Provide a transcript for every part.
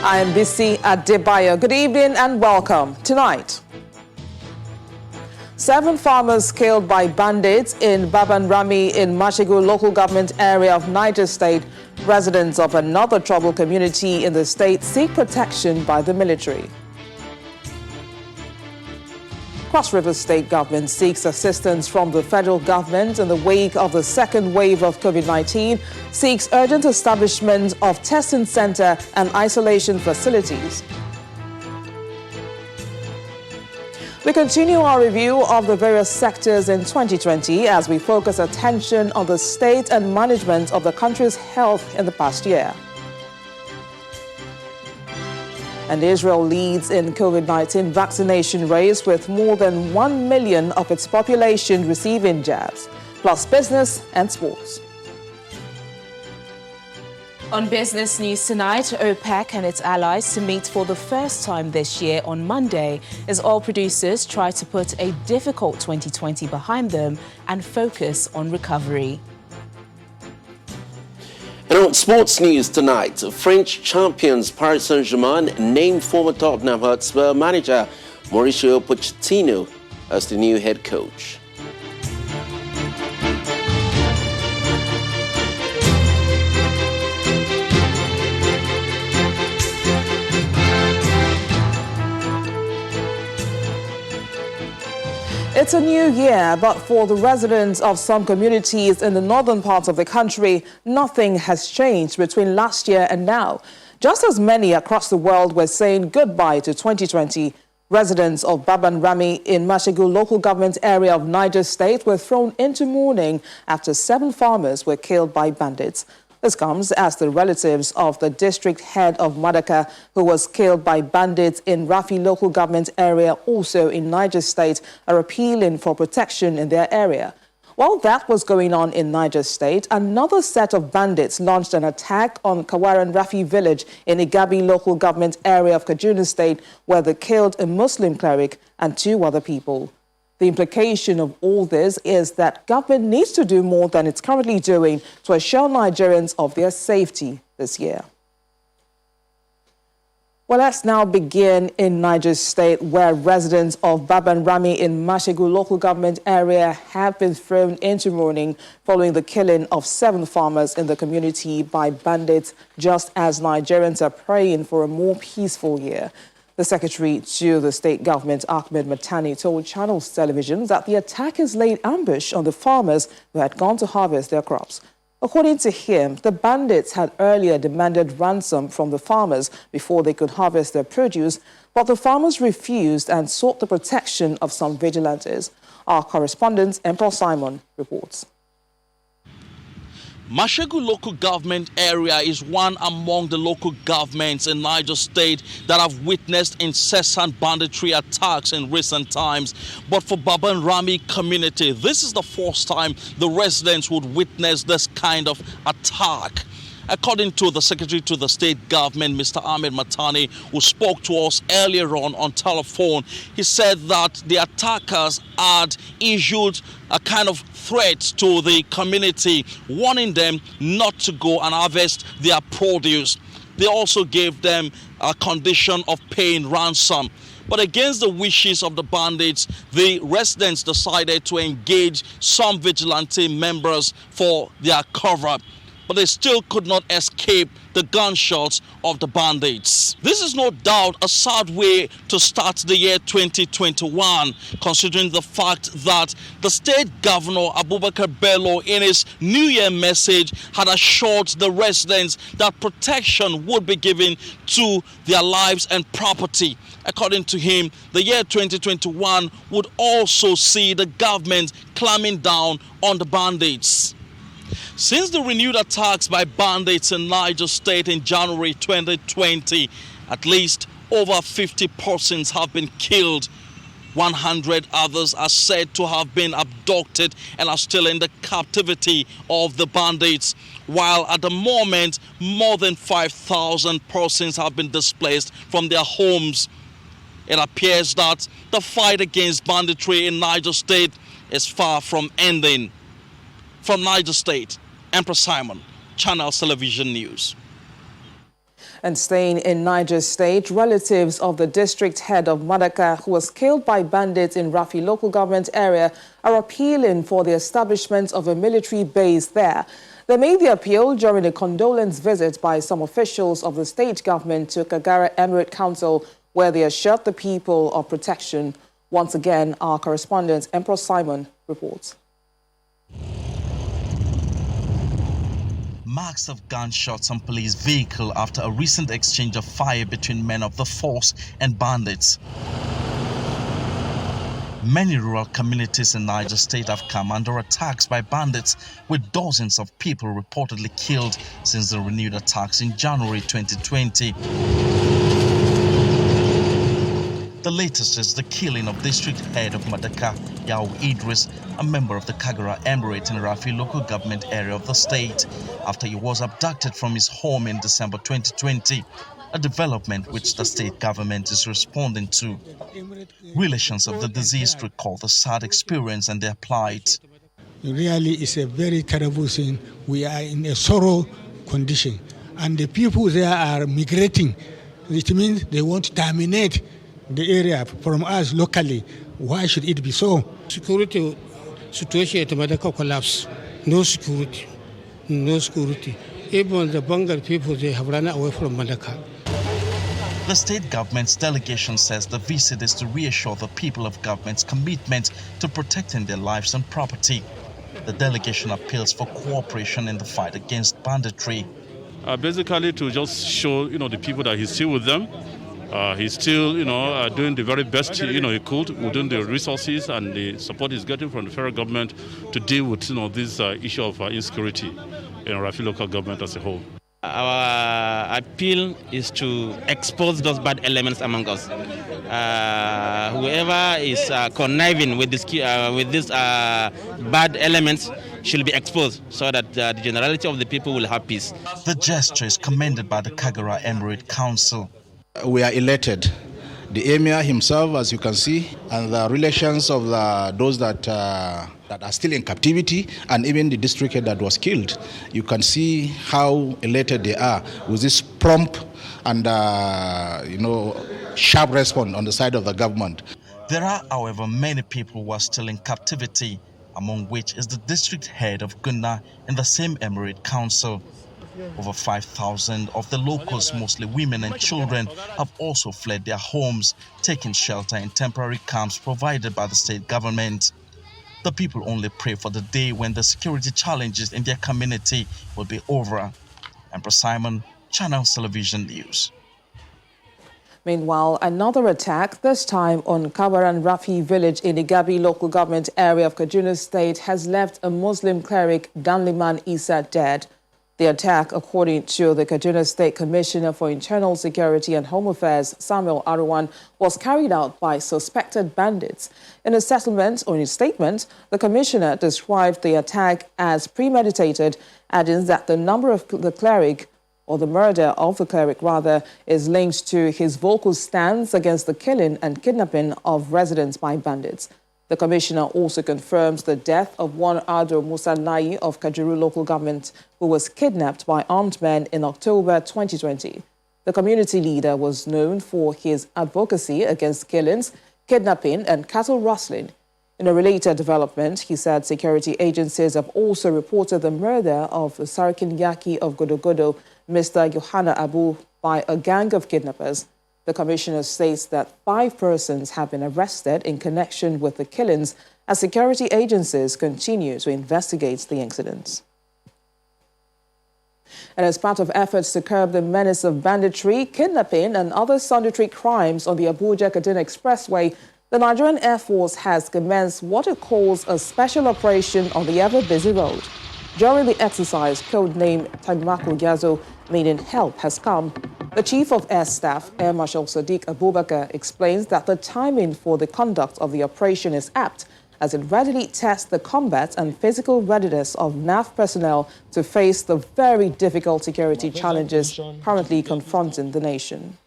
I am Bisi Adebayo. Good evening and welcome. Tonight, 7 farmers killed by bandits in Baban Rami in Mashegu local government area of Niger State. Residents of another troubled community in the state seek protection by the military. Cross River State government seeks assistance from the federal government in the wake of the second wave of COVID-19, seeks urgent establishment of testing center and isolation facilities. We continue our review of the various sectors in 2020 as we focus attention on the state and management of the country's health in the past year. And Israel leads in COVID-19 vaccination race with more than 1 million of its population receiving jabs, plus business and sports. On business news tonight, OPEC and its allies to meet for the first time this year on Monday as oil producers try to put a difficult 2020 behind them and focus on recovery. And on sports news tonight, French champions Paris Saint-Germain named former Tottenham Hotspur manager Mauricio Pochettino as the new head coach. It's a new year, but for the residents of some communities in the northern parts of the country, nothing has changed between last year and now. Just as many across the world were saying goodbye to 2020, residents of Baban Rami in Mashegu local government area of Niger State were thrown into mourning after 7 farmers were killed by bandits. This comes as the relatives of the district head of Madaka, who was killed by bandits in Rafi local government area, also in Niger State, are appealing for protection in their area. While that was going on in Niger State, another set of bandits launched an attack on Kawaran Rafi village in Igabi local government area of Kaduna State, where they killed a Muslim cleric and 2 other people. The implication of all this is that government needs to do more than it's currently doing to assure Nigerians of their safety this year. Well, let's now begin in Niger State, where residents of Baban Rami in Mashegu local government area have been thrown into mourning following the killing of 7 farmers in the community by bandits, just as Nigerians are praying for a more peaceful year. The secretary to the state government, Ahmed Matani, told Channels Television that the attackers laid ambush on the farmers who had gone to harvest their crops. According to him, the bandits had earlier demanded ransom from the farmers before they could harvest their produce, but the farmers refused and sought the protection of some vigilantes. Our correspondent, Emperor Simon, reports. Mashegu local government area is one among the local governments in Niger State that have witnessed incessant banditry attacks in recent times. But for Baban Rami community, this is the first time the residents would witness this kind of attack. According to the Secretary to the State Government, Mr. Ahmed Matani, who spoke to us earlier on telephone, he said that the attackers had issued a kind of threat to the community, warning them not to go and harvest their produce. They also gave them a condition of paying ransom. But against the wishes of the bandits, the residents decided to engage some vigilante members for their cover. But they still could not escape the gunshots of the bandits. This is no doubt a sad way to start the year 2021, considering the fact that the state governor, Abubakar Bello, in his New Year message, had assured the residents that protection would be given to their lives and property. According to him, the year 2021 would also see the government clamping down on the bandits. Since the renewed attacks by bandits in Niger State in January 2020, at least over 50 persons have been killed. 100 others are said to have been abducted and are still in the captivity of the bandits, while at the moment, more than 5,000 persons have been displaced from their homes. It appears that the fight against banditry in Niger State is far from ending. From Niger State, Emperor Simon, Channels Television News. And staying in Niger State, relatives of the district head of Madaka, who was killed by bandits in Rafi local government area, are appealing for the establishment of a military base there. They made the appeal during a condolence visit by some officials of the state government to Kagara Emirate Council, where they assured the people of protection. Once again, our correspondent, Emperor Simon, reports. Marks of gunshots on police vehicle after a recent exchange of fire between men of the force and bandits. Many rural communities in Niger State have come under attacks by bandits, with dozens of people reportedly killed since the renewed attacks in January 2020. The latest is the killing of district head of Madaka, Yao Idris, a member of the Kagara Emirate in Rafi local government area of the state, after he was abducted from his home in December 2020, a development which the state government is responding to. Relations of the deceased recall the sad experience and their plight. Really, it's a very terrible thing. We are in a sorrow condition, and the people there are migrating. It means they want to terminate the area from us locally. Why should it be so? Security situation at Madaka collapse. No security. No security. Even the Bangal people, they have run away from Madaka. The state government's delegation says the visit is to reassure the people of government's commitment to protecting their lives and property. The delegation appeals for cooperation in the fight against banditry. Basically to just show, the people that he's still with them. He's still, doing the very best, he could within the resources and the support he's getting from the federal government to deal with, this issue of insecurity in Rafi local government as a whole. Our appeal is to expose those bad elements among us. Whoever is conniving with these bad elements should be exposed so that the generality of the people will have peace. The gesture is commended by the Kagara Emirate Council. We are elated. The Emir himself, as you can see, and the relations of those that are still in captivity, and even the district head that was killed. You can see how elated they are with this prompt and sharp response on the side of the government. There are, however, many people who are still in captivity, among which is the district head of Gunna in the same Emirate Council. Over 5,000 of the locals, mostly women and children, have also fled their homes, taking shelter in temporary camps provided by the state government. The people only pray for the day when the security challenges in their community will be over. Emperor Simon, Channels Television News. Meanwhile, another attack, this time on Kabaran Rafi village in the Gabi local government area of Kaduna State, has left a Muslim cleric, Danliman Isa, dead. The attack, according to the Kaduna State Commissioner for Internal Security and Home Affairs, Samuel Arwan, was carried out by suspected bandits. In a statement, the Commissioner described the attack as premeditated, adding that the number of the cleric, or the murder of the cleric rather, is linked to his vocal stance against the killing and kidnapping of residents by bandits. The Commissioner also confirms the death of one Ado Musa Lai of Kajuru local government, who was kidnapped by armed men in October 2020. The community leader was known for his advocacy against killings, kidnapping and cattle rustling. In a related development, he said security agencies have also reported the murder of Sarakin Yaki of Godogodo, Mr. Yohana Abu, by a gang of kidnappers. The Commissioner states that 5 persons have been arrested in connection with the killings as security agencies continue to investigate the incidents. And as part of efforts to curb the menace of banditry, kidnapping and other sundry crimes on the Abuja-Kaduna Expressway, the Nigerian Air Force has commenced what it calls a special operation on the ever-busy road. During the exercise, codenamed Tanmaku Gyazo, meaning help has come, the Chief of Air Staff, Air Marshal Sadiq Abubakar, explains that the timing for the conduct of the operation is apt, as it readily tests the combat and physical readiness of NAF personnel to face the very difficult security challenges currently confronting the nation.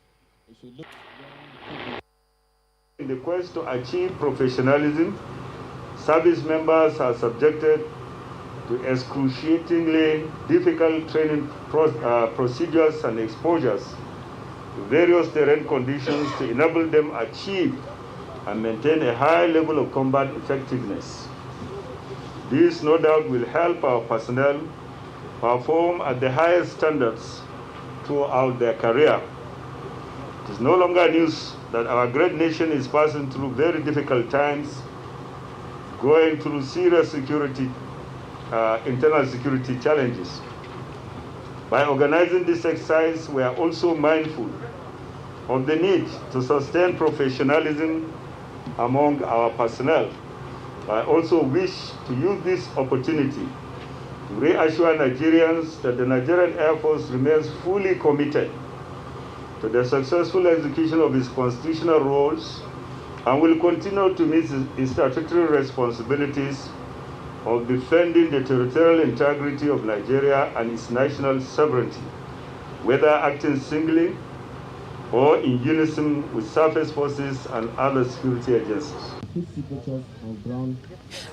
In the quest to achieve professionalism, service members are subjected to excruciatingly difficult training procedures and exposures to various terrain conditions to enable them achieve and maintain a high level of combat effectiveness. This no doubt will help our personnel perform at the highest standards throughout their career. It is no longer news that our great nation is passing through very difficult times, going through serious internal security challenges. By organizing this exercise, we are also mindful of the need to sustain professionalism among our personnel. I also wish to use this opportunity to reassure Nigerians that the Nigerian Air Force remains fully committed to the successful execution of its constitutional roles and will continue to meet its statutory responsibilities of defending the territorial integrity of Nigeria and its national sovereignty, whether acting singly or in unison with surface forces and other security agencies.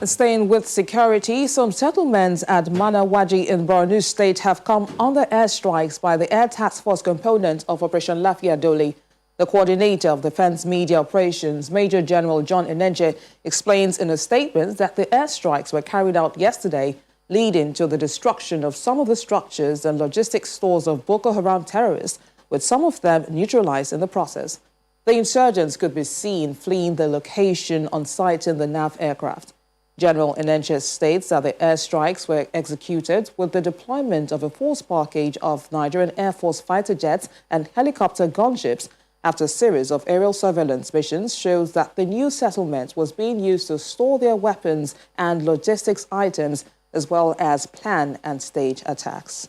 Staying with security, some settlements at Manawaji in Borno State have come under airstrikes by the Air Task Force component of Operation Lafia Dole. The coordinator of Defense Media Operations, Major General John Enenche, explains in a statement that the airstrikes were carried out yesterday, leading to the destruction of some of the structures and logistics stores of Boko Haram terrorists, with some of them neutralized in the process. The insurgents could be seen fleeing the location on site in the NAV aircraft. General Enenche states that the airstrikes were executed with the deployment of a force package of Nigerian Air Force fighter jets and helicopter gunships after a series of aerial surveillance missions shows that the new settlement was being used to store their weapons and logistics items, as well as plan and stage attacks.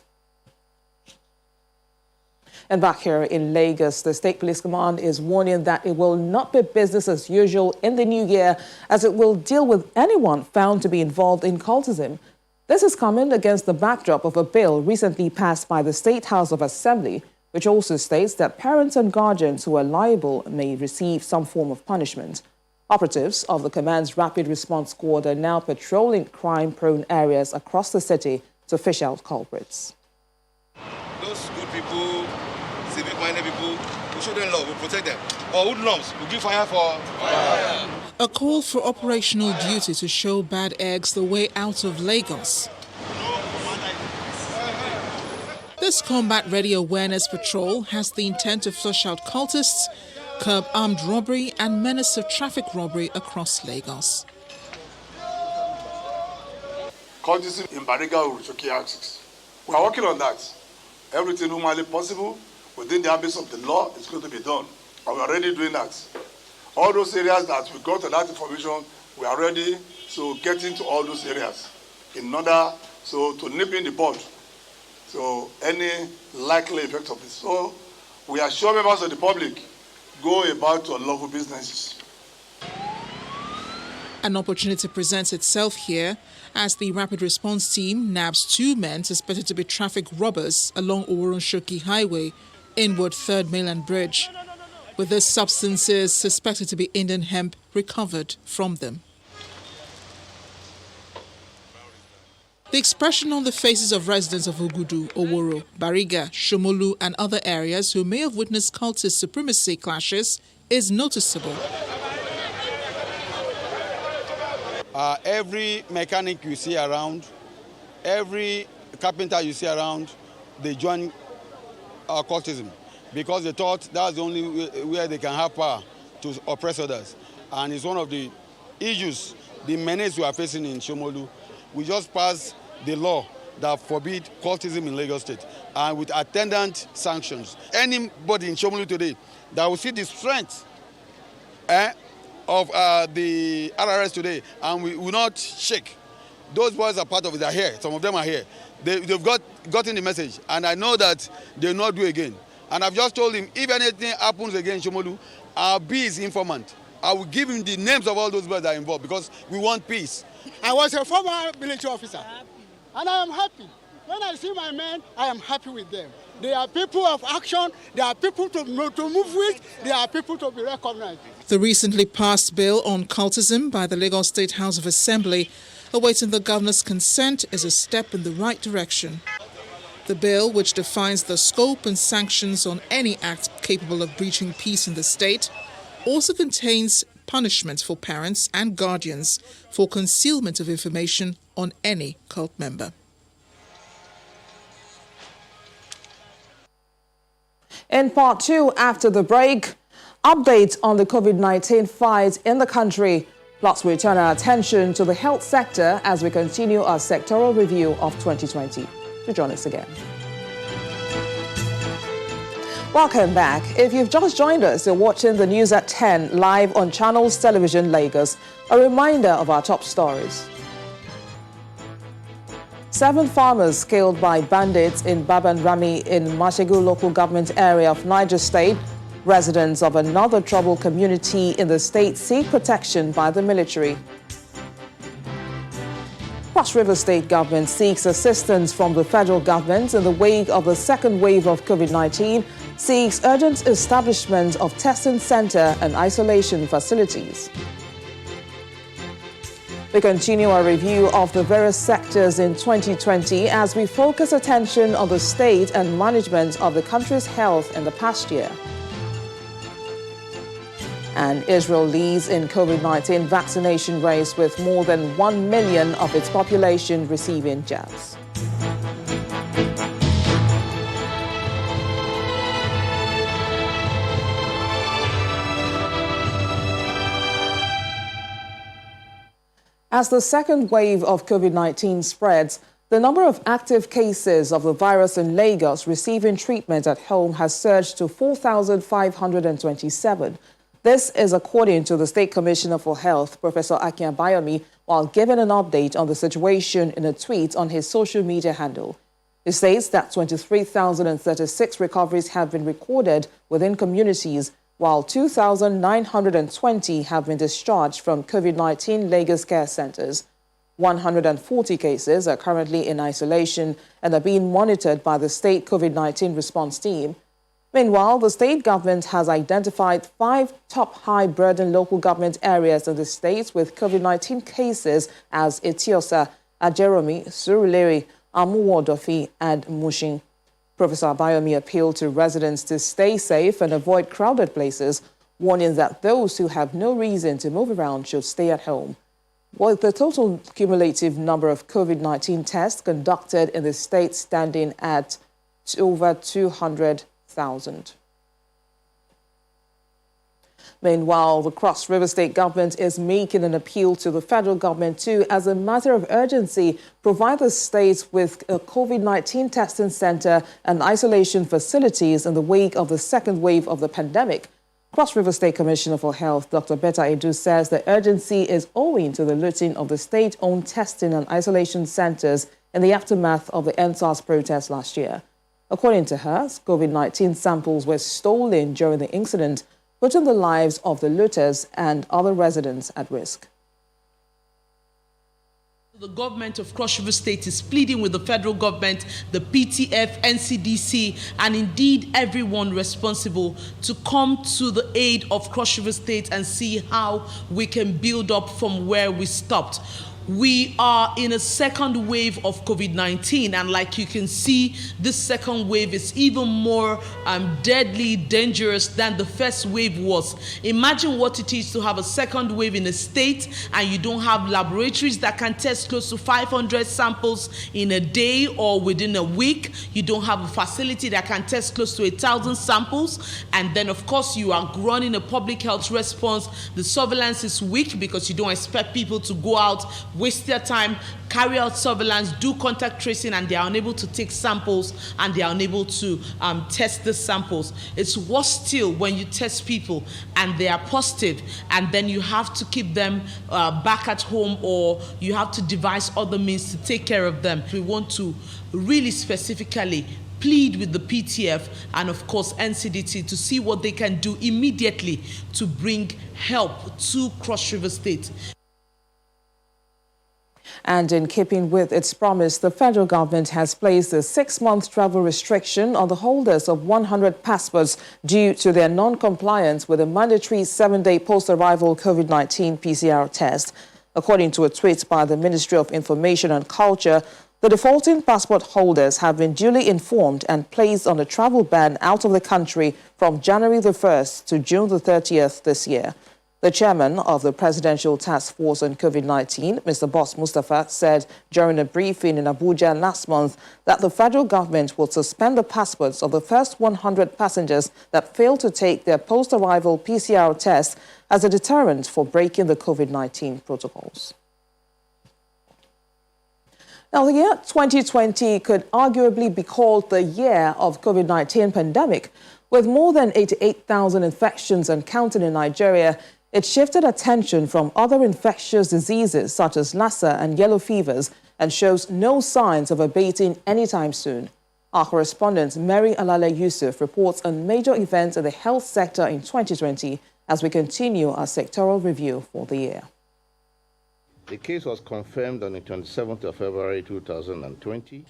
And back here in Lagos, the State Police Command is warning that it will not be business as usual in the new year, as it will deal with anyone found to be involved in cultism. This is coming against the backdrop of a bill recently passed by the State House of Assembly, which also states that parents and guardians who are liable may receive some form of punishment. Operatives of the command's Rapid Response Squad are now patrolling crime-prone areas across the city to fish out culprits. Those good people, civic-minded people, we show them love, we protect them. Or hoodlums, we give fire for fire. A call for operational duty to show bad eggs the way out of Lagos. This combat-ready awareness patrol has the intent to flush out cultists, curb armed robbery and menace of traffic robbery across Lagos. Cultism in Bariga Uruchoki axis. We are working on that. Everything humanly possible within the ambit of the law is going to be done. And we are already doing that. All those areas that we got that information, we are ready to get into all those areas in order to nip in the bud. So any likely effect of this. So we assure members of the public, go about to unlawful businesses. An opportunity presents itself here as the Rapid Response Team nabs 2 men suspected to be traffic robbers along Oworonshoki Highway, inward 3rd Mainland Bridge, with the substances suspected to be Indian hemp recovered from them. The expression on the faces of residents of Ogudu, Oworo, Bariga, Shomolu and other areas who may have witnessed cultist supremacy clashes is noticeable. Every mechanic you see around, every carpenter you see around, they join cultism because they thought that's the only way they can have power to oppress others. And it's one of the issues, the menace we are facing in Shomolu. We just passed the law that forbid cultism in Lagos State, and with attendant sanctions. Anybody in Shomolu today that will see the strength of the RRS today, and we will not shake. Those boys are part of it. They're here. Some of them are here. They've gotten the message, and I know that they will not do again. And I've just told him, if anything happens again in Shomolu, I'll be his informant. I will give him the names of all those boys that are involved because we want peace. I was a former military officer, and I am happy. When I see my men, I am happy with them. They are people of action, they are people to move with, they are people to be recognized. The recently passed bill on cultism by the Lagos State House of Assembly awaiting the governor's consent is a step in the right direction. The bill, which defines the scope and sanctions on any act capable of breaching peace in the state, also contains punishments for parents and guardians for concealment of information on any cult member. In part two, after the break, updates on the COVID-19 fight in the country. Plus, we turn our attention to the health sector as we continue our sectoral review of 2020. To join us again. Welcome back. If you've just joined us, you're watching the news at 10 live on Channels Television Lagos. A reminder of our top stories. 7 farmers killed by bandits in Baban Rami in Mashegu local government area of Niger State. Residents of another troubled community in the state seek protection by the military. Cross River State government seeks assistance from the federal government in the wake of the second wave of COVID-19, seeks urgent establishment of testing center and isolation facilities. We continue our review of the various sectors in 2020 as we focus attention on the state and management of the country's health in the past year. And Israel leads in COVID-19 vaccination race with more than 1 million of its population receiving jabs. As the second wave of COVID-19 spreads, the number of active cases of the virus in Lagos receiving treatment at home has surged to 4,527. This is according to the State Commissioner for Health, Professor Akin Abayomi, while giving an update on the situation in a tweet on his social media handle. He states that 23,036 recoveries have been recorded within communities, while 2,920 have been discharged from COVID-19 Lagos care centers. 140 cases are currently in isolation and are being monitored by the state COVID-19 response team. Meanwhile, the state government has identified 5 top high-burden local government areas in the state with COVID-19 cases as Etiosa, Ajeromi, Surulere, Amuwodofi, and Mushin. Professor Abayomi appealed to residents to stay safe and avoid crowded places, warning that those who have no reason to move around should stay at home. With the total cumulative number of COVID-19 tests conducted in the state standing at over 200,000. Meanwhile, the Cross River State government is making an appeal to the federal government to, as a matter of urgency, provide the state with a COVID-19 testing center and isolation facilities in the wake of the second wave of the pandemic. Cross River State Commissioner for Health, Dr. Betta Edu, says the urgency is owing to the looting of the state-owned testing and isolation centers in the aftermath of the EndSARS protest last year. According to her, COVID-19 samples were stolen during the incident, putting the lives of the looters and other residents at risk. The government of Cross River State is pleading with the federal government, the PTF, NCDC, and indeed everyone responsible to come to the aid of Cross River State and see how we can build up from where we stopped. We are in a second wave of COVID-19, and like you can see, this second wave is even more deadly, dangerous than the first wave was. Imagine what it is to have a second wave in a state and you don't have laboratories that can test close to 500 samples in a day or within a week. You don't have a facility that can test close to 1,000 samples. And then, of course, you are running a public health response. The surveillance is weak because you don't expect people to go out, waste their time, carry out surveillance, do contact tracing, and they are unable to take samples and they are unable to test the samples. It's worse still when you test people and they are positive and then you have to keep them back at home, or you have to devise other means to take care of them. We want to really specifically plead with the PTF and, of course, NCDC to see what they can do immediately to bring help to Cross River State. And in keeping with its promise, the federal government has placed a 6-month travel restriction on the holders of 100 passports due to their non-compliance with a mandatory 7-day post-arrival COVID-19 PCR test. According to a tweet by the Ministry of Information and Culture, the defaulting passport holders have been duly informed and placed on a travel ban out of the country from January the 1st to June the 30th this year. The chairman of the Presidential Task Force on COVID-19, Mr. Boss Mustafa, said during a briefing in Abuja last month that the federal government will suspend the passports of the first 100 passengers that fail to take their post-arrival PCR test as a deterrent for breaking the COVID-19 protocols. Now, the year 2020 could arguably be called the year of COVID-19 pandemic. With more than 88,000 infections and counting in Nigeria, it shifted attention from other infectious diseases such as Lassa and yellow fevers and shows no signs of abating anytime soon. Our correspondent Mary Alale Yusuf reports on major events in the health sector in 2020 as we continue our sectoral review for the year. The case was confirmed on the 27th of February 2020.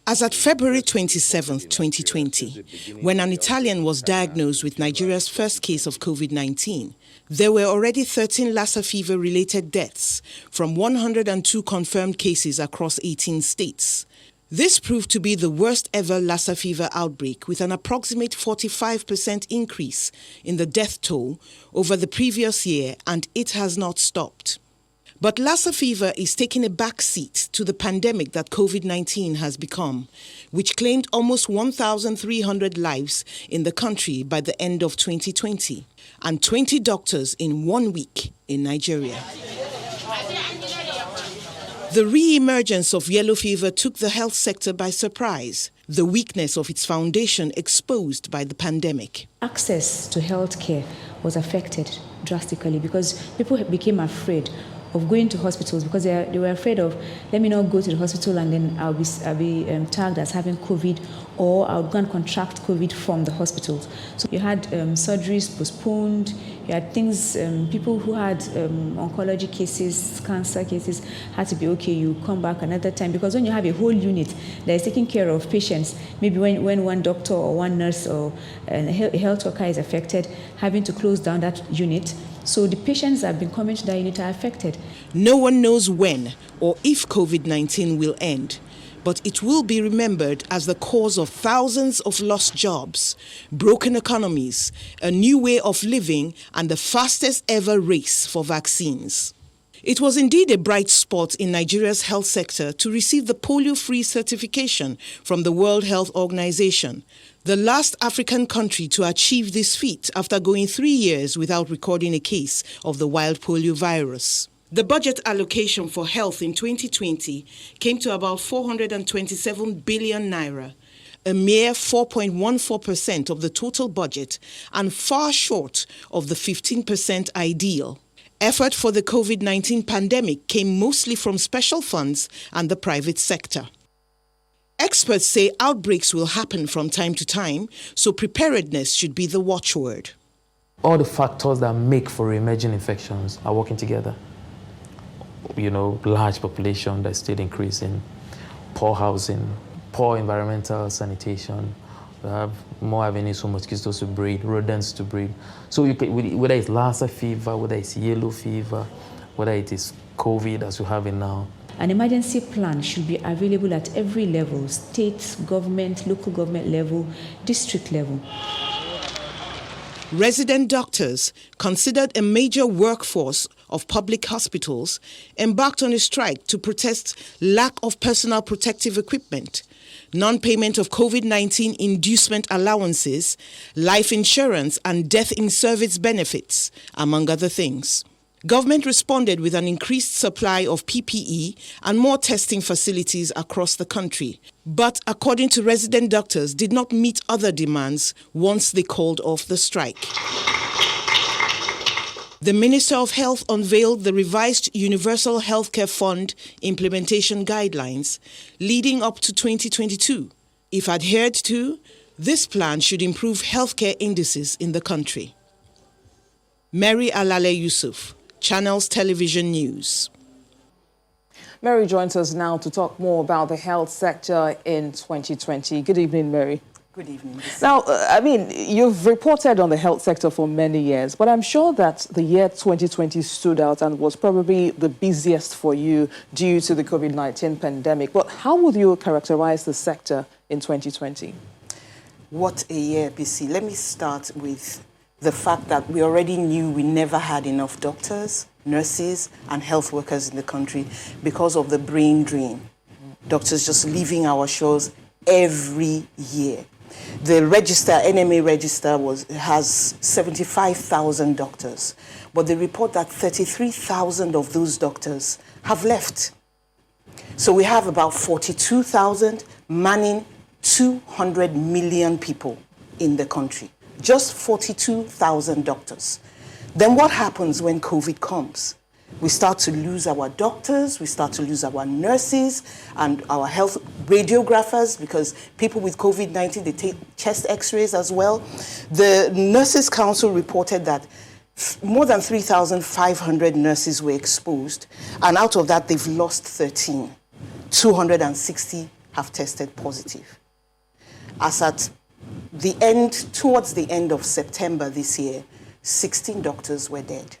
As at February 27, 2020, when an Italian was diagnosed with Nigeria's first case of COVID-19, there were already 13 Lassa fever-related deaths from 102 confirmed cases across 18 states. This proved to be the worst ever Lassa fever outbreak, with an approximate 45% increase in the death toll over the previous year, and it has not stopped. But Lassa fever is taking a back seat to the pandemic that COVID-19 has become, which claimed almost 1,300 lives in the country by the end of 2020, and 20 doctors in 1 week in Nigeria. The re-emergence of yellow fever took the health sector by surprise, the weakness of its foundation exposed by the pandemic. Access to health care was affected drastically because people became afraid of going to hospitals because they were afraid of, let me not go to the hospital and then I'll be tagged as having COVID, or I'll go and contract COVID from the hospitals. So you had surgeries postponed, you had things, people who had oncology cases, cancer cases, had to be, okay, you come back another time. Because when you have a whole unit that is taking care of patients, maybe when one doctor or one nurse or a health worker is affected, having to close down that unit, so the patients that have been coming to that unit are affected. No one knows when or if COVID-19 will end, but it will be remembered as the cause of thousands of lost jobs, broken economies, a new way of living, and the fastest ever race for vaccines. It was indeed a bright spot in Nigeria's health sector to receive the polio-free certification from the World Health Organization, the last African country to achieve this feat after going 3 years without recording a case of the wild polio virus. The budget allocation for health in 2020 came to about 427 billion naira, a mere 4.14% of the total budget and far short of the 15% ideal. Effort for the COVID-19 pandemic came mostly from special funds and the private sector. Experts say outbreaks will happen from time to time, so preparedness should be the watchword. All the factors that make for emerging infections are working together. Large population that's still increasing, poor housing, poor environmental sanitation, we have more avenues for mosquitoes to breed, rodents to breed. So whether it's Lassa fever, whether it's yellow fever, whether it is COVID as we have it now. An emergency plan should be available at every level, state government, local government level, district level. Resident doctors, considered a major workforce of public hospitals, embarked on a strike to protest lack of personal protective equipment, non-payment of COVID-19 inducement allowances, life insurance and death in service benefits, among other things. Government responded with an increased supply of PPE and more testing facilities across the country, but according to resident doctors, did not meet other demands once they called off the strike. The Minister of Health unveiled the revised Universal Healthcare Fund implementation guidelines leading up to 2022. If adhered to, this plan should improve healthcare indices in the country. Mary Alale Yusuf, Channels Television News. Mary joins us now to talk more about the health sector in 2020. Good evening, Mary. Good evening. Now, I mean, you've reported on the health sector for many years, but I'm sure that the year 2020 stood out and was probably the busiest for you due to the COVID-19 pandemic. But how would you characterize the sector in 2020? What a year, BC. Let me start with the fact that we already knew we never had enough doctors, nurses, and health workers in the country because of the brain drain. Doctors just leaving our shores every year. The register, NMA register, has 75,000 doctors, but they report that 33,000 of those doctors have left. So we have about 42,000 manning 200 million people in the country. Just 42,000 doctors. Then what happens when COVID comes? We start to lose our doctors, we start to lose our nurses and our health radiographers, because people with COVID-19, they take chest x-rays as well. The Nurses Council reported that more than 3,500 nurses were exposed, and out of that, they've lost 13. 260 have tested positive. As at the end, towards the end of September this year, 16 doctors were dead.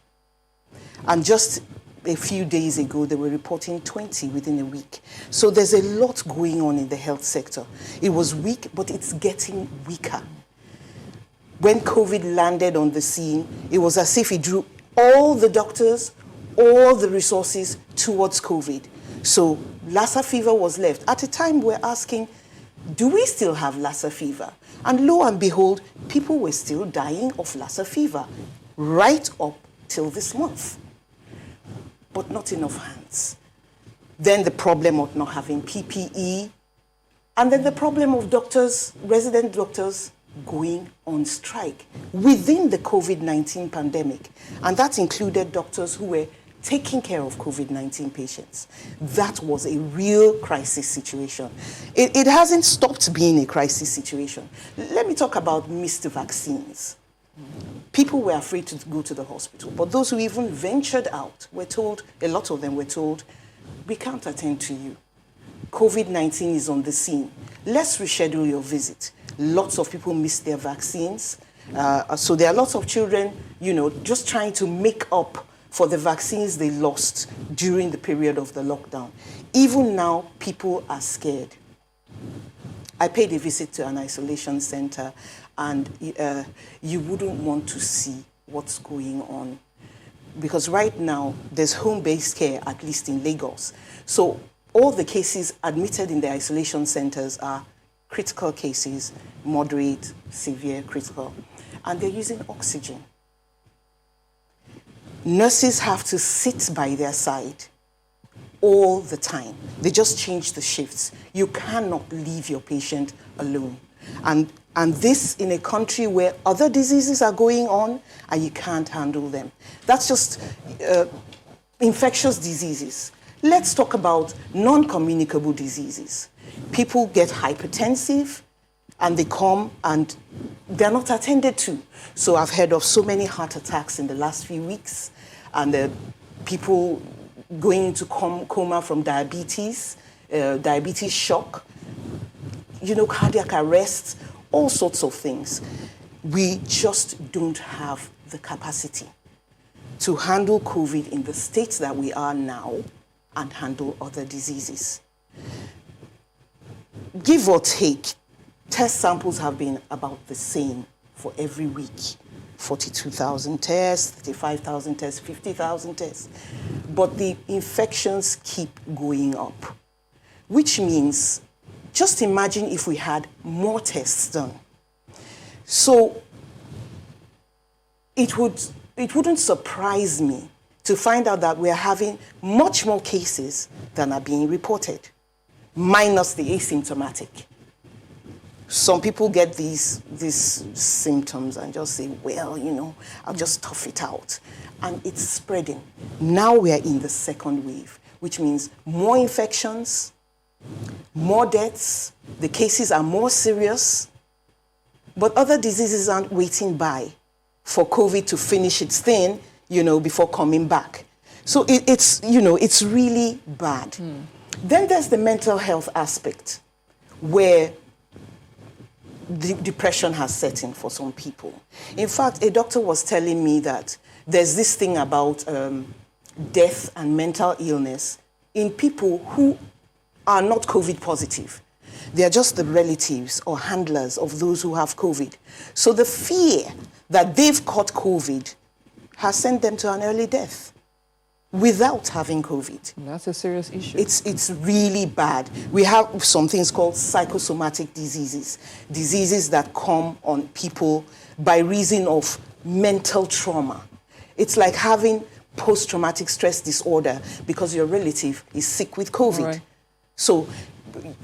And just a few days ago, they were reporting 20 within a week. So there's a lot going on in the health sector. It was weak, but it's getting weaker. When COVID landed on the scene, it was as if it drew all the doctors, all the resources towards COVID. So Lassa fever was left. At a time, we're asking, do we still have Lassa fever? And lo and behold, people were still dying of Lassa fever right up till this month. But not enough hands. Then the problem of not having PPE, and then the problem of doctors, resident doctors, going on strike within the COVID-19 pandemic. And that included doctors who were taking care of COVID-19 patients. That was a real crisis situation. It hasn't stopped being a crisis situation. Let me talk about missed vaccines. People were afraid to go to the hospital, but those who even ventured out were told, a lot of them were told, we can't attend to you. COVID-19 is on the scene. Let's reschedule your visit. Lots of people missed their vaccines. So there are lots of children, just trying to make up for the vaccines they lost during the period of the lockdown. Even now, people are scared. I paid a visit to an isolation center, and you wouldn't want to see what's going on. Because right now, there's home-based care, at least in Lagos. So all the cases admitted in the isolation centers are critical cases, moderate, severe, critical, and they're using oxygen. Nurses have to sit by their side all the time. They just change the shifts. You cannot leave your patient alone. And this in a country where other diseases are going on and you can't handle them. That's just infectious diseases. Let's talk about non-communicable diseases. People get hypertensive and they come and they're not attended to. So I've heard of so many heart attacks in the last few weeks, and people going into coma from diabetes, diabetes shock, cardiac arrest, all sorts of things. We just don't have the capacity to handle COVID in the state that we are now and handle other diseases. Give or take, test samples have been about the same for every week. 42,000 tests, 35,000 tests, 50,000 tests. But the infections keep going up, which means, just imagine if we had more tests done. So it wouldn't surprise me to find out that we're having much more cases than are being reported, minus the asymptomatic. Some people get these symptoms and just say, well, I'll just tough it out. And it's spreading. Now we are in the second wave, which means more infections, more deaths, the cases are more serious, but other diseases aren't waiting by for COVID to finish its thing, before coming back. So it's really bad. Then there's the mental health aspect, where depression has set in for some people. In fact, a doctor was telling me that there's this thing about death and mental illness in people who are not COVID positive. They are just the relatives or handlers of those who have COVID. So the fear that they've caught COVID has sent them to an early death without having COVID. That's a serious issue. It's really bad. We have some things called psychosomatic diseases that come on people by reason of mental trauma. It's like having post-traumatic stress disorder because your relative is sick with COVID. Right. So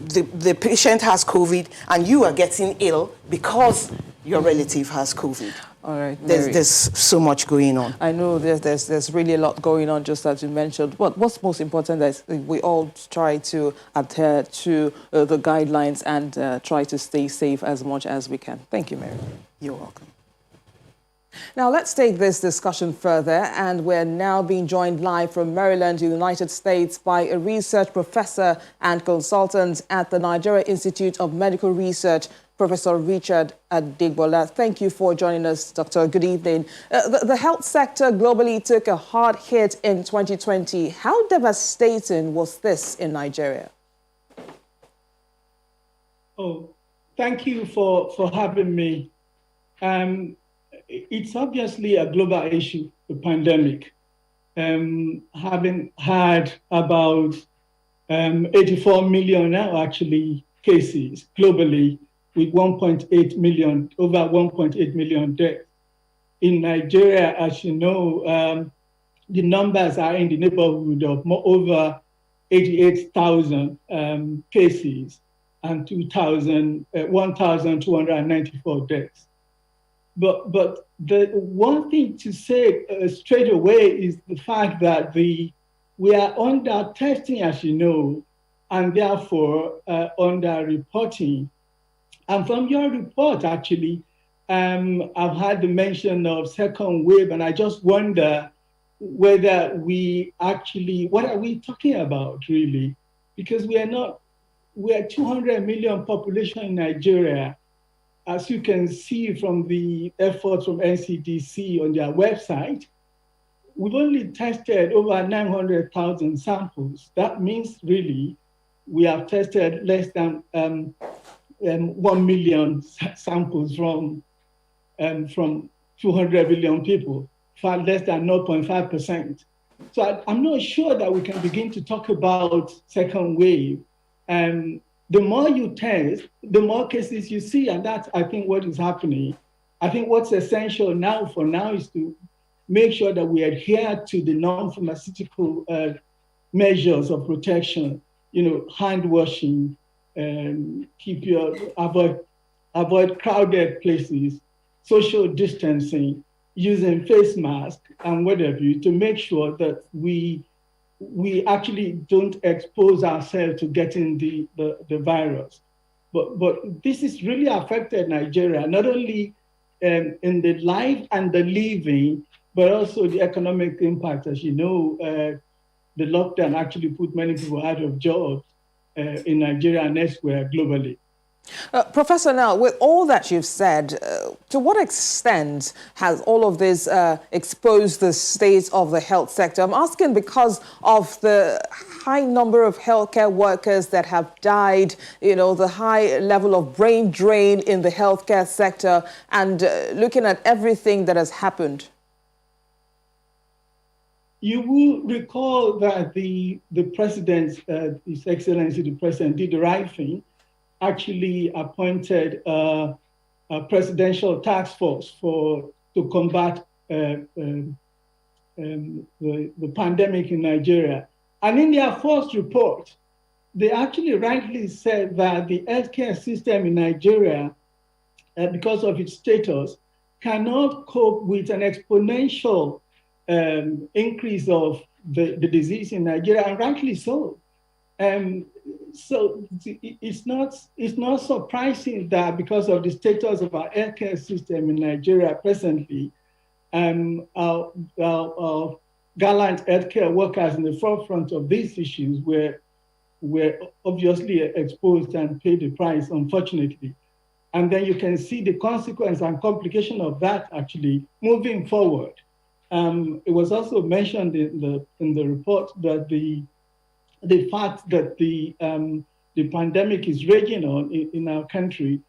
the patient has COVID and you are getting ill because your relative has COVID. All right, there's so much going on. I know there's really a lot going on, just as you mentioned. What's most important is we all try to adhere to the guidelines and try to stay safe as much as we can. Thank you, Mary. You're welcome. Now, let's take this discussion further, and we're now being joined live from Maryland, United States, by a research professor and consultant at the Nigeria Institute of Medical Research, Professor Richard Adegbola. Thank you for joining us, Doctor. Good evening. The health sector globally took a hard hit in 2020. How devastating was this in Nigeria? Oh, thank you for having me. It's obviously a global issue, the pandemic. Having had about 84 million now actually cases globally, with 1.8 million, over 1.8 million deaths. In Nigeria, as you know, the numbers are in the neighborhood of over 88,000 cases and 1,294 deaths. But the one thing to say straight away is the fact that we are under testing, as you know, and therefore under reporting. And from your report, actually, I've had the mention of second wave, and I just wonder whether what are we talking about, really? Because we are 200 million population in Nigeria. As you can see from the efforts from NCDC on their website, we've only tested over 900,000 samples. That means, really, we have tested less than 1 million samples from 200 million people, far less than 0.5%. So I'm not sure that we can begin to talk about second wave. The more you test, the more cases you see, and that's, I think, what is happening. I think what's essential now is to make sure that we adhere to the non-pharmaceutical measures of protection, hand washing, avoid crowded places, social distancing, using face masks and whatever, to make sure that we actually don't expose ourselves to getting the virus. But this has really affected Nigeria, not only in the life and the living, but also the economic impact. As you know, the lockdown actually put many people out of jobs in Nigeria and elsewhere globally. Professor, now, with all that you've said, to what extent has all of this exposed the state of the health sector? I'm asking because of the high number of healthcare workers that have died, the high level of brain drain in the healthcare sector, and looking at everything that has happened. You will recall that the President, His Excellency the President, did the right thing, actually appointed a presidential task force to combat the pandemic in Nigeria. And in their first report, they actually rightly said that the healthcare system in Nigeria, because of its status, cannot cope with an exponential increase of the disease in Nigeria, and rightly so. So it's not surprising that because of the status of our healthcare system in Nigeria presently, our gallant healthcare workers in the forefront of these issues were obviously exposed and paid the price, unfortunately. And then you can see the consequence and complication of that actually moving forward. It was also mentioned in the report that the fact that the pandemic is raging on in our country,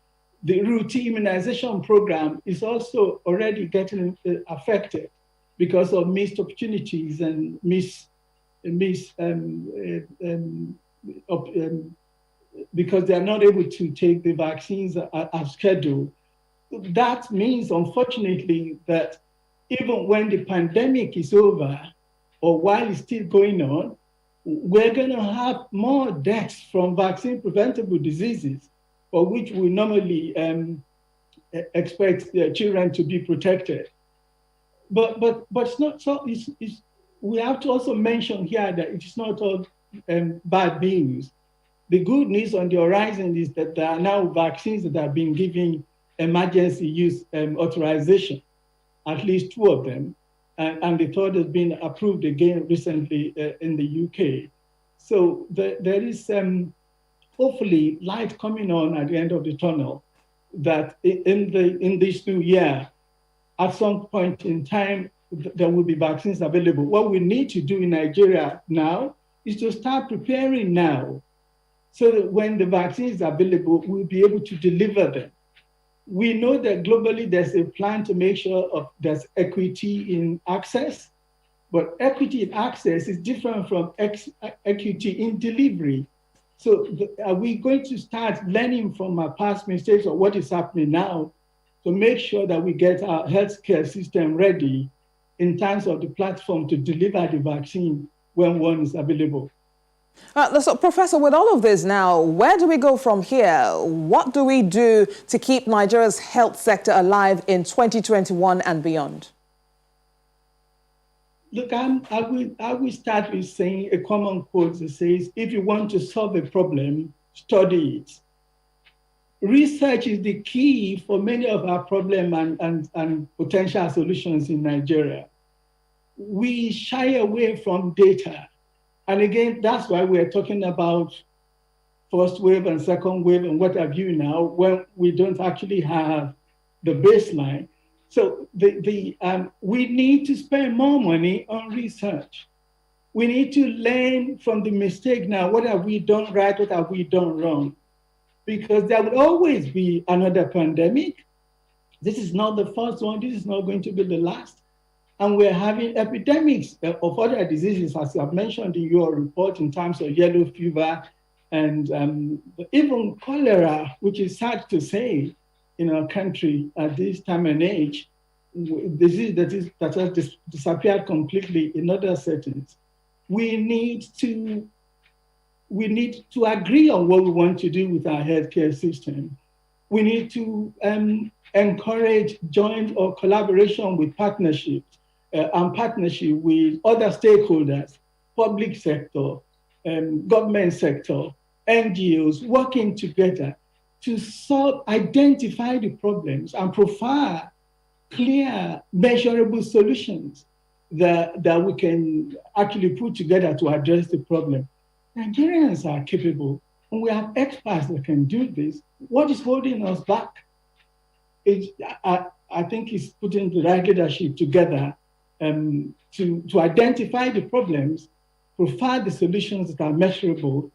the routine immunization program is also already getting affected because of missed opportunities and because they are not able to take the vaccines as scheduled. That means, unfortunately, that even when the pandemic is over or while it's still going on, we're going to have more deaths from vaccine-preventable diseases, for which we normally expect children to be protected. But it's not so. We have to also mention here that it is not all bad news. The good news on the horizon is that there are now vaccines that are being given emergency use authorization, at least 2 of them, and the third has been approved again recently in the UK. So there is hopefully light coming on at the end of the tunnel that in this new year, at some point in time, there will be vaccines available. What we need to do in Nigeria now is to start preparing now, so that when the vaccine is available, we'll be able to deliver them. We know that globally there's a plan to make sure there's equity in access, but equity in access is different from equity in delivery. So are we going to start learning from our past mistakes or what is happening now to make sure that we get our healthcare system ready in terms of the platform to deliver the vaccine when one is available? So, Professor, with all of this now, where do we go from here? What do we do to keep Nigeria's health sector alive in 2021 and beyond? Look, I will start with saying a common quote that says, if you want to solve a problem, study it. Research is the key for many of our problems and potential solutions in Nigeria. We shy away from data. And again, that's why we're talking about first wave and second wave and what have you now, when we don't actually have the baseline. So we need to spend more money on research. We need to learn from the mistake now. What have we done right? What have we done wrong? Because there will always be another pandemic. This is not the first one. This is not going to be the last. And we're having epidemics of other diseases, as you have mentioned in your report, in terms of yellow fever and even cholera, which is sad to say in our country at this time and age, disease that has disappeared completely in other settings. We need to agree on what we want to do with our healthcare system. We need to encourage joint or collaboration with partnerships and partnership with other stakeholders, public sector, government sector, NGOs, working together to identify the problems and provide clear, measurable solutions that we can actually put together to address the problem. Nigerians are capable, and we have experts that can do this. What is holding us back? I think it's putting the right leadership together to identify the problems, provide the solutions that are measurable,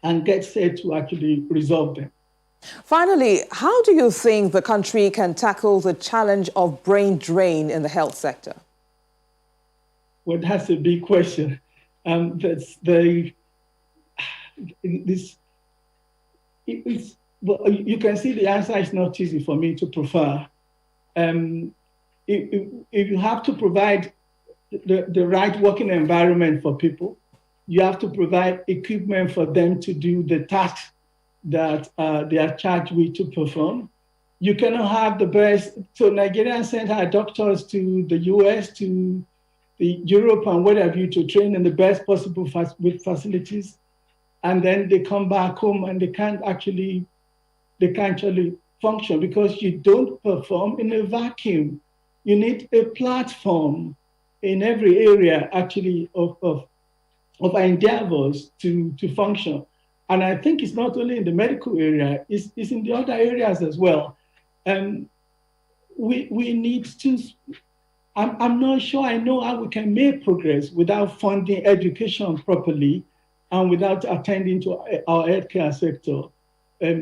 and get set to actually resolve them. Finally, how do you think the country can tackle the challenge of brain drain in the health sector? Well, that's a big question. You can see the answer is not easy for me to prefer. If you have to provide the right working environment for people, you have to provide equipment for them to do the tasks that they are charged with to perform. You cannot have the best. So Nigerians send our doctors to the US, to Europe, and what have you, to train in the best possible with facilities, and then they come back home and they can't actually function because you don't perform in a vacuum. You need a platform in every area, actually, of endeavors to function. And I think it's not only in the medical area, it's in the other areas as well. We need to, I'm not sure I know how we can make progress without funding education properly and without attending to our healthcare sector.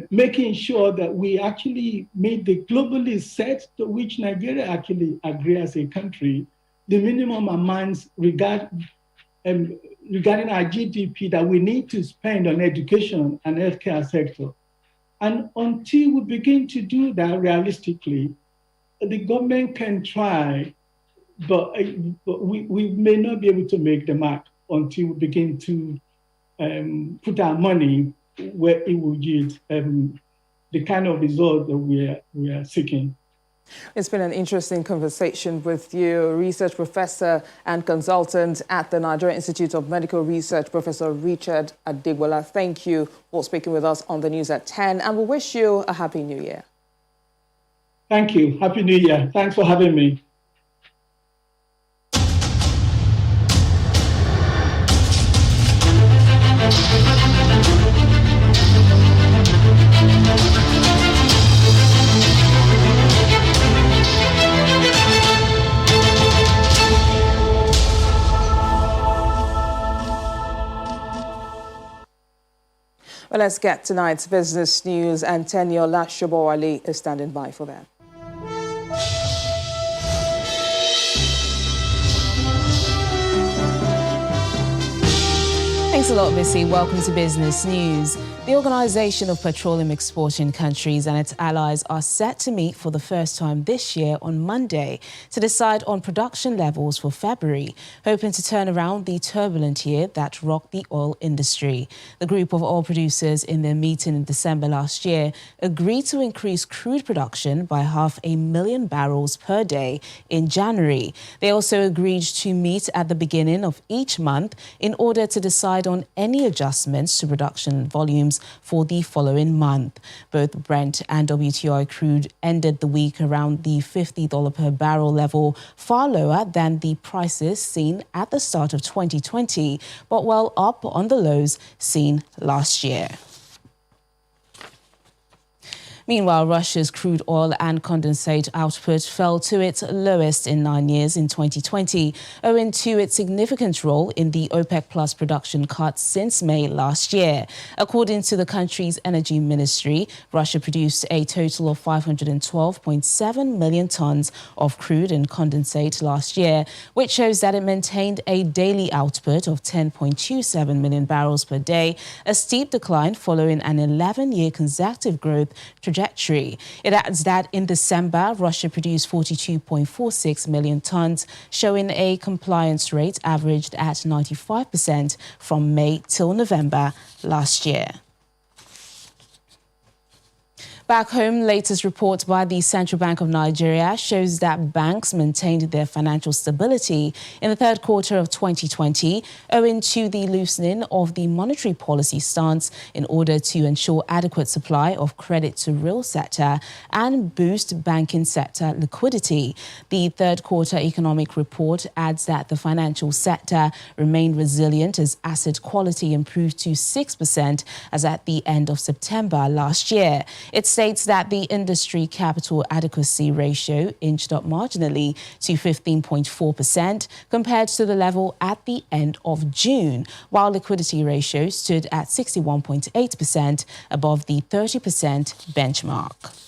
Making sure that we actually meet the globally set to which Nigeria actually agree as a country, the minimum amounts regarding our GDP that we need to spend on education and healthcare sector. And until we begin to do that realistically, the government can try, but we may not be able to make the mark until we begin to put our money where it will yield the kind of result that we are seeking. It's been an interesting conversation with you, research professor and consultant at the Nigeria Institute of Medical Research, Professor Richard Adegbola. Thank you for speaking with us on the news at 10, and we wish you a Happy New Year. Thank you. Happy New Year. Thanks for having me. Well, let's get tonight's business news, and Teniola Shobowale is standing by for that. Thanks a lot, Missy. Welcome to Business News. The Organization of Petroleum Exporting Countries and its allies are set to meet for the first time this year on Monday to decide on production levels for February, hoping to turn around the turbulent year that rocked the oil industry. The group of oil producers in their meeting in December last year agreed to increase crude production by 500,000 barrels per day in January. They also agreed to meet at the beginning of each month in order to decide on any adjustments to production volumes for the following month. Both Brent and WTI crude ended the week around the $50 per barrel level, far lower than the prices seen at the start of 2020, but well up on the lows seen last year. Meanwhile, Russia's crude oil and condensate output fell to its lowest in 9 years in 2020, owing to its significant role in the OPEC Plus production cuts since May last year. According to the country's energy ministry, Russia produced a total of 512.7 million tons of crude and condensate last year, which shows that it maintained a daily output of 10.27 million barrels per day, a steep decline following an 11-year consecutive growth trajectory. It adds that in December, Russia produced 42.46 million tons, showing a compliance rate averaged at 95% from May till November last year. Back home, latest report by the Central Bank of Nigeria shows that banks maintained their financial stability in the third quarter of 2020, owing to the loosening of the monetary policy stance in order to ensure adequate supply of credit to real sector and boost banking sector liquidity. The third quarter economic report adds that the financial sector remained resilient as asset quality improved to 6% as at the end of September last year. It states that the industry capital adequacy ratio inched up marginally to 15.4% compared to the level at the end of June, while liquidity ratio stood at 61.8% above the 30% benchmark.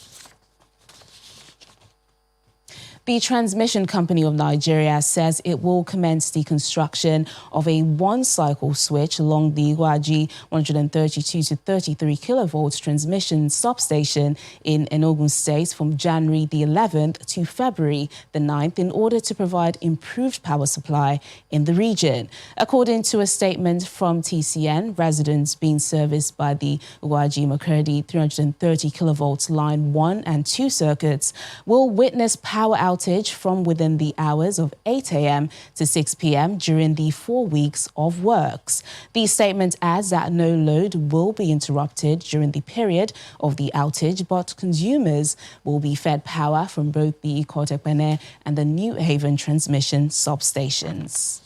The Transmission Company of Nigeria says it will commence the construction of a one-cycle switch along the Igwaji 132 to 33 kilovolt transmission substation in Enugu State from January the 11th to February the 9th in order to provide improved power supply in the region. According to a statement from TCN, residents being serviced by the Igwaji Makurdi 330 kilovolt line 1 and 2 circuits will witness power outage from within the hours of 8 a.m. to 6 p.m. during the 4 weeks of works. The statement adds that no load will be interrupted during the period of the outage, but consumers will be fed power from both the Ikotekpene and the New Haven transmission substations.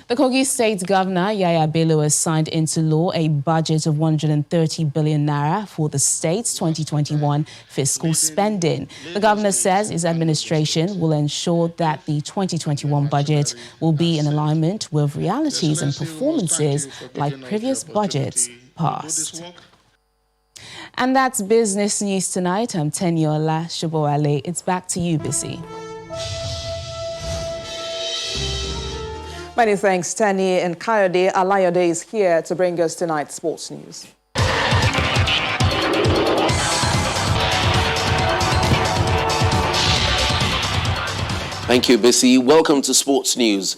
The Kogi State Governor, Yaya Bello, has signed into law a budget of 130 billion naira for the state's 2021 fiscal spending. The governor says his administration will ensure that the 2021 budget will be in alignment with realities and performances like previous budgets passed. And that's business news tonight. I'm Teniola Shoboale. It's back to you, Bissy. Many thanks, Tani and Kayode. Alayode is here to bring us tonight's sports news. Thank you, Bissy. Welcome to Sports News.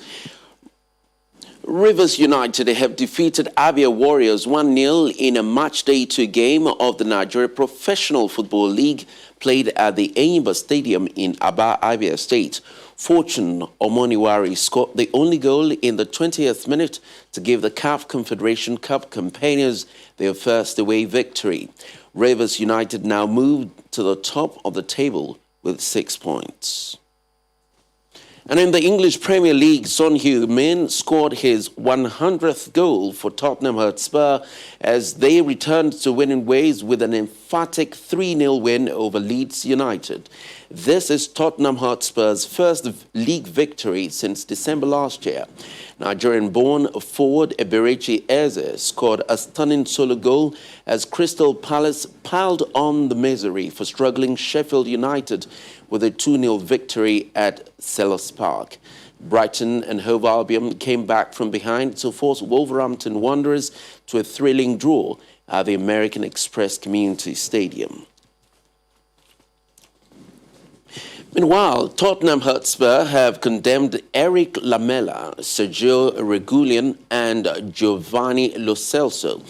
Rivers United have defeated Abia Warriors 1-0 in a matchday 2 game of the Nigeria Professional Football League played at the Enyimba Stadium in Aba, Abia State. Fortune Omoniwari scored the only goal in the 20th minute to give the CAF Confederation Cup campaigners their first away victory. Rivers United now moved to the top of the table with 6 points. And in the English Premier League, Son Heung-min scored his 100th goal for Tottenham Hotspur as they returned to winning ways with an emphatic 3-0 win over Leeds United. This is Tottenham Hotspur's first league victory since December last year. Nigerian-born forward Eberechi Eze scored a stunning solo goal as Crystal Palace piled on the misery for struggling Sheffield United with a 2-0 victory at Selhurst Park. Brighton and Hove Albion came back from behind to force Wolverhampton Wanderers to a thrilling draw at the American Express Community Stadium. Meanwhile, Tottenham Hotspur have condemned Eric Lamela, Sergio Regulion and Giovanni Lo Celso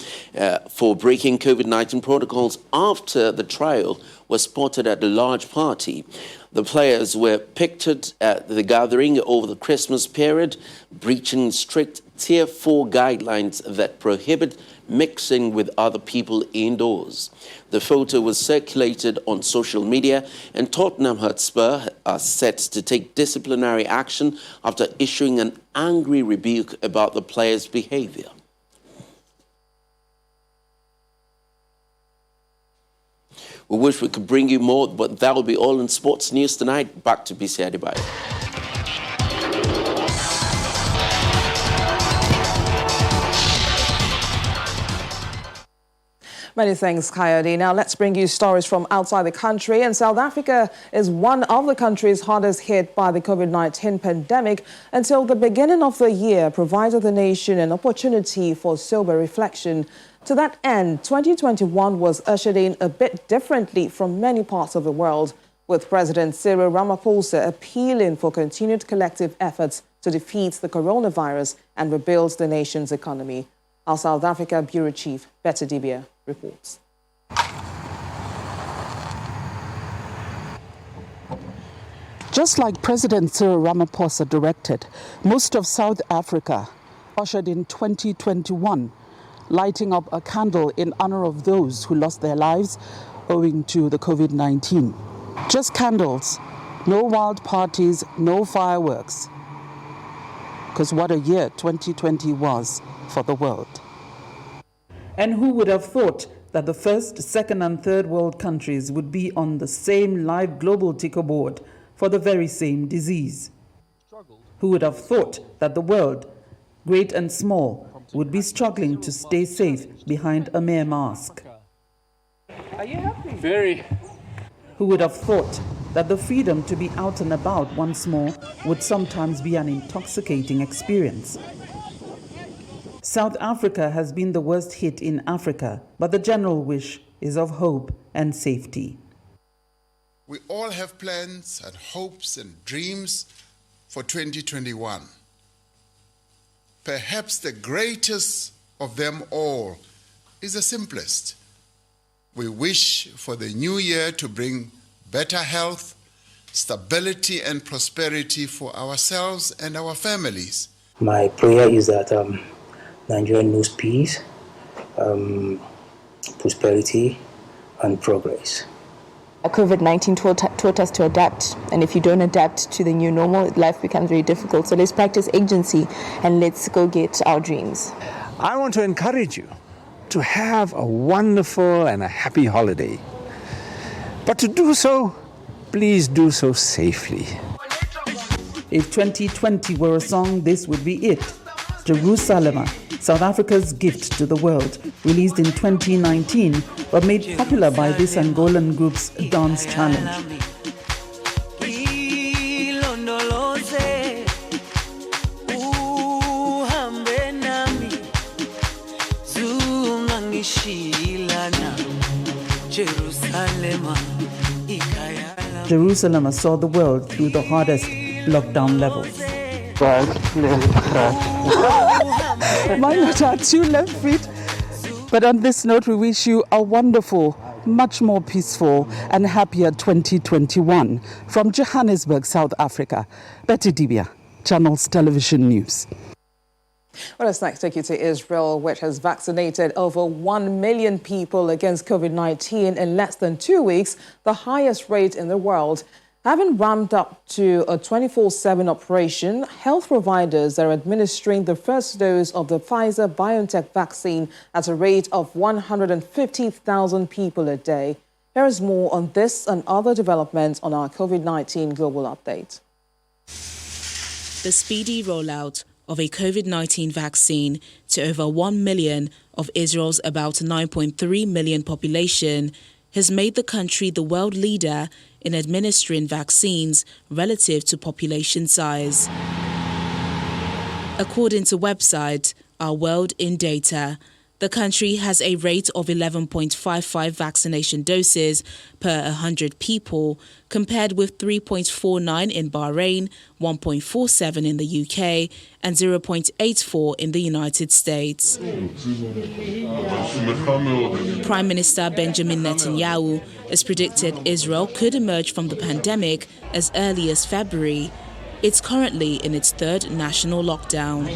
for breaking COVID-19 protocols after the trial was spotted at a large party. The players were pictured at the gathering over the Christmas period, breaching strict Tier 4 guidelines that prohibit mixing with other people indoors. The photo was circulated on social media, and Tottenham Hotspur are set to take disciplinary action after issuing an angry rebuke about the players' behavior. We wish we could bring you more, but that will be all in sports news tonight. Back to BC Adebayo. Many thanks, Coyote. Now let's bring you stories from outside the country. And South Africa is one of the countries hardest hit by the COVID-19 pandemic until the beginning of the year provided the nation an opportunity for sober reflection. To that end, 2021 was ushered in a bit differently from many parts of the world, with President Cyril Ramaphosa appealing for continued collective efforts to defeat the coronavirus and rebuild the nation's economy. Our South Africa Bureau Chief, Betty Dibia, reports. Just like President Cyril Ramaphosa directed, most of South Africa ushered in 2021, lighting up a candle in honor of those who lost their lives owing to the COVID-19. Just candles, no wild parties, no fireworks. Because what a year 2020 was for the world. And who would have thought that the first, second and third world countries would be on the same live global ticker board for the very same disease? Who would have thought that the world, great and small, would be struggling to stay safe behind a mere mask? Are you happy? Very. Who would have thought that the freedom to be out and about once more would sometimes be an intoxicating experience? South Africa has been the worst hit in Africa, but the general wish is of hope and safety. We all have plans and hopes and dreams for 2021. Perhaps the greatest of them all is the simplest. We wish for the new year to bring better health, stability and prosperity for ourselves and our families. My prayer is that Nigeria knows peace, prosperity and progress. COVID-19 taught us to adapt, and if you don't adapt to the new normal, life becomes very difficult. So let's practice agency and let's go get our dreams. I want to encourage you to have a wonderful and a happy holiday. But to do so, please do so safely. If 2020 were a song, this would be it. Jerusalem, South Africa's gift to the world, released in 2019, but made popular by this Angolan group's dance challenge. Jerusalem saw the world through the hardest lockdown levels. Mine are 2 left feet. But on this note, we wish you a wonderful, much more peaceful and happier 2021. From Johannesburg, South Africa, Betty Dibia, Channels Television News. Well, let's next take you to Israel, which has vaccinated over 1 million people against COVID-19 in less than 2 weeks, the highest rate in the world. Having ramped up to a 24/7 operation, health providers are administering the first dose of the Pfizer-BioNTech vaccine at a rate of 150,000 people a day. There is more on this and other developments on our COVID-19 Global Update. The speedy rollout of a COVID-19 vaccine to over 1 million of Israel's about 9.3 million population has made the country the world leader in administering vaccines relative to population size. According to website Our World in Data, the country has a rate of 11.55 vaccination doses per 100 people, compared with 3.49 in Bahrain, 1.47 in the UK, and 0.84 in the United States. Prime Minister Benjamin Netanyahu has predicted Israel could emerge from the pandemic as early as February. It's currently in its 3rd national lockdown.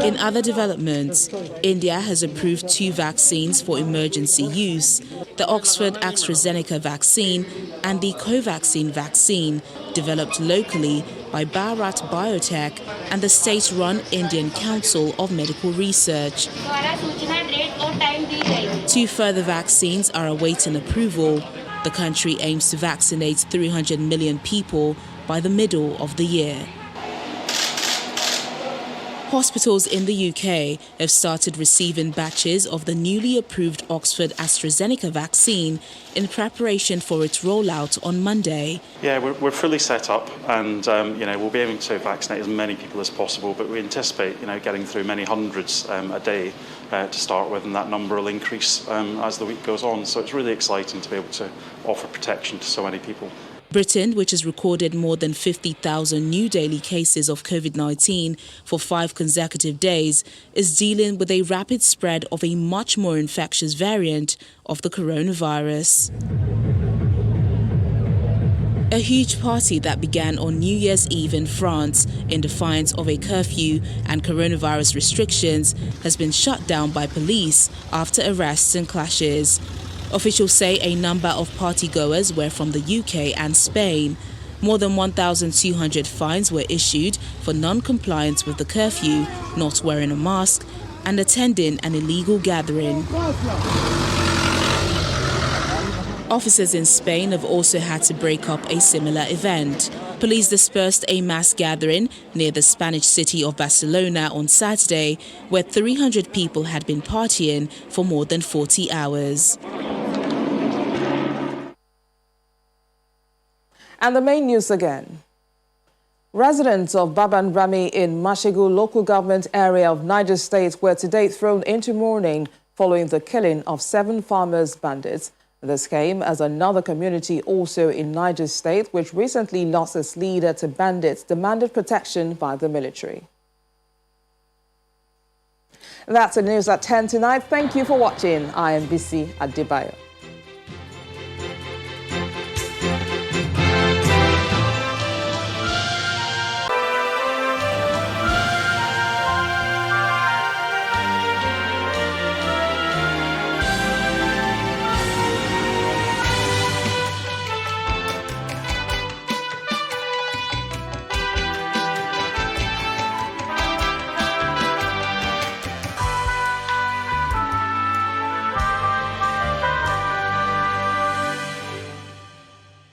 In other developments, India has approved 2 vaccines for emergency use, the Oxford AstraZeneca vaccine and the Covaxin vaccine, developed locally by Bharat Biotech and the state-run Indian Council of Medical Research. 2 further vaccines are awaiting approval. The country aims to vaccinate 300 million people by the middle of the year. Hospitals in the UK have started receiving batches of the newly approved Oxford AstraZeneca vaccine in preparation for its rollout on Monday. Yeah, we're fully set up, and we'll be aiming to vaccinate as many people as possible, but we anticipate getting through many hundreds a day to start with, and that number will increase as the week goes on. So it's really exciting to be able to offer protection to so many people. Britain, which has recorded more than 50,000 new daily cases of COVID-19 for 5 consecutive days, is dealing with a rapid spread of a much more infectious variant of the coronavirus. A huge party that began on New Year's Eve in France in defiance of a curfew and coronavirus restrictions has been shut down by police after arrests and clashes. Officials say a number of partygoers were from the UK and Spain. More than 1,200 fines were issued for non-compliance with the curfew, not wearing a mask, and attending an illegal gathering. Officers in Spain have also had to break up a similar event. Police dispersed a mass gathering near the Spanish city of Barcelona on Saturday, where 300 people had been partying for more than 40 hours. And the main news again. Residents of Baban Rami in Mashegu local government area of Niger State were today thrown into mourning following the killing of 7 farmers bandits. This came as another community also in Niger State, which recently lost its leader to bandits, demanded protection by the military. That's the news at 10 tonight. Thank you for watching. I am Bisi Adebayo.